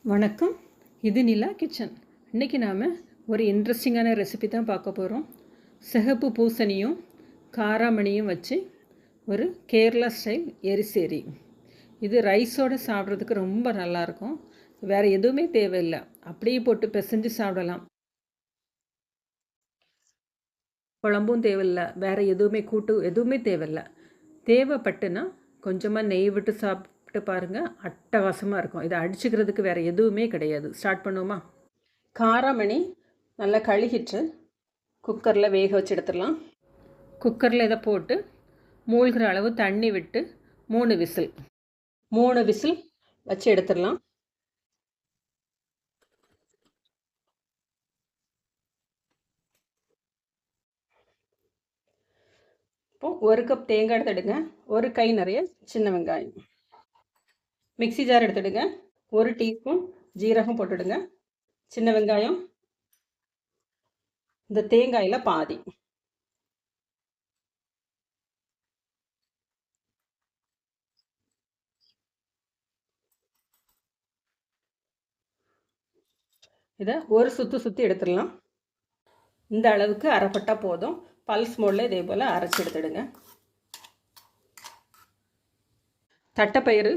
வணக்கம், இது நிலா கிச்சன். இன்றைக்கி நாம் ஒரு இன்ட்ரெஸ்டிங்கான ரெசிபி தான் பார்க்க போகிறோம். சிகப்பு பூசணியும் காராமணியும் வச்சு ஒரு கேரளா ஸ்டைல் எரிசேரி. இது ரைஸோடு சாப்பிட்றதுக்கு ரொம்ப நல்லாயிருக்கும். வேறு எதுவுமே தேவையில்லை, அப்படியே போட்டு பிசைஞ்சு சாப்பிடலாம். குழம்பும் தேவையில்லை, வேறு எதுவுமே கூட்டு எதுவுமே தேவையில்லை. தேவைப்பட்டுன்னா கொஞ்சமாக நெய் விட்டு சாப்பிட்டு பாருங்கள், அட்டகாசமாக இருக்கும். இதை அடிச்சுக்கிறதுக்கு வேறு எதுவுமே கிடையாது. ஸ்டார்ட் பண்ணுவோமா? காராமணி நல்லா கழுகிட்டு குக்கரில் வேக வச்சு எடுத்துடலாம். குக்கரில் இதை போட்டு மூழ்கிற அளவு தண்ணி விட்டு 3 விசில் வச்சு எடுத்துடலாம். இப்போ 1 கப் தேங்காய் எடுத்துடுங்க, 1 கை நிறைய சின்ன வெங்காயம். மிக்சி ஜார் எடுத்துடுங்க, 1 டீஸ்பூன் ஜீரகம் போட்டுடுங்க. சின்ன வெங்காயம் இந்த தேங்காயில் பாதி. இதை ஒரு சுற்றி எடுத்துடலாம். இந்த அளவுக்கு அரைப்பட்டா போதும். பல்ஸ் மோடில் இதே போல் அரைச்சி எடுத்துடுங்க. தட்டைப்பயிறு,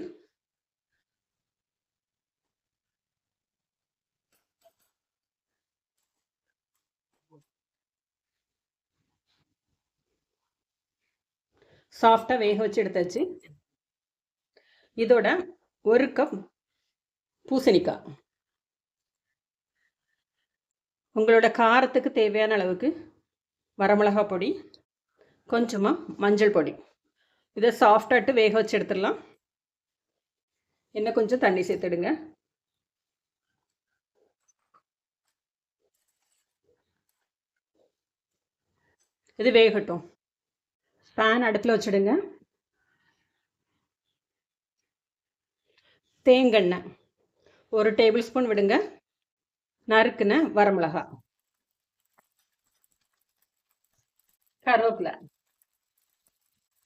சாஃப்டாக வேக வச்சு எடுத்தாச்சு. இதோட 1 கப் பூசணிக்காய். உங்களோட காரத்துக்கு தேவையான அளவுக்கு வரமிளகா பொடி, கொஞ்சமாக மஞ்சள் பொடி. இதை சாஃப்டாட்டு வேக வச்சு எடுத்துடலாம். இன்னும் கொஞ்சம் தண்ணி சேர்த்துடுங்க. இது வேகட்டும். பேன் அடுப்பில் வச்சுடுங்க. தேங்காய் 1 டேபிள் ஸ்பூன் விடுங்க. நறுக்குன வரமிளகா, கருவேப்பிலை.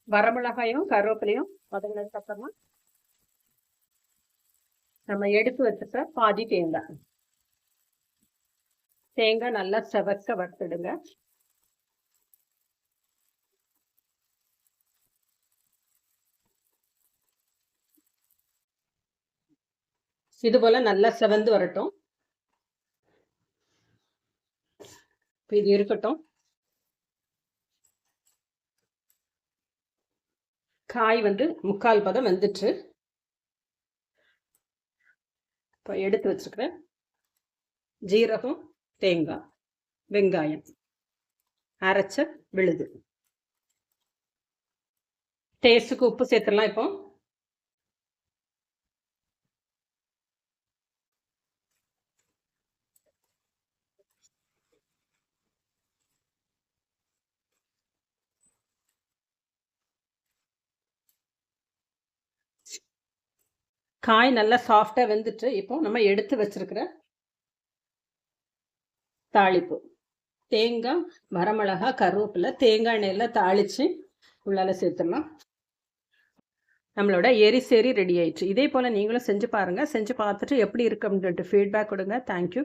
வரமிளகாயும் கருவேப்பிலையும் வதங்கினதுக்கு அப்புறமா நம்ம எடுத்து வச்சுட்ட பாதி தேங்காய் நல்லா செவக்க வறுத்துடுங்க. இது போல நல்லா செவந்து வரட்டும். இது இருக்கட்டும். காய் முக்கால் பதம் வெந்துட்டு இப்போ எடுத்து வச்சுக்கிறேன். ஜீரகம், தேங்காய், வெங்காயம், அரைச்ச விழுது. டேஸ்ட்டுக்கு உப்பு சேர்த்துடலாம். இப்போ காய் நல்லா சாஃப்டாக வெந்துட்டு இப்போ நம்ம எடுத்து வச்சிருக்கிற தாளிப்பு, தேங்காய், வரமிளகா, கருவேப்பிலை, தேங்காய் எண்ணெயில் தாளித்து உள்ளால சேர்த்துடலாம். நம்மளோட எரிசேரி ரெடி ஆயிடுச்சு. இதே போல் நீங்களும் செஞ்சு பாருங்கள். செஞ்சு பார்த்துட்டு எப்படி இருக்கு அப்படின்ட்டு ஃபீட்பேக் கொடுங்க. தேங்க்யூ.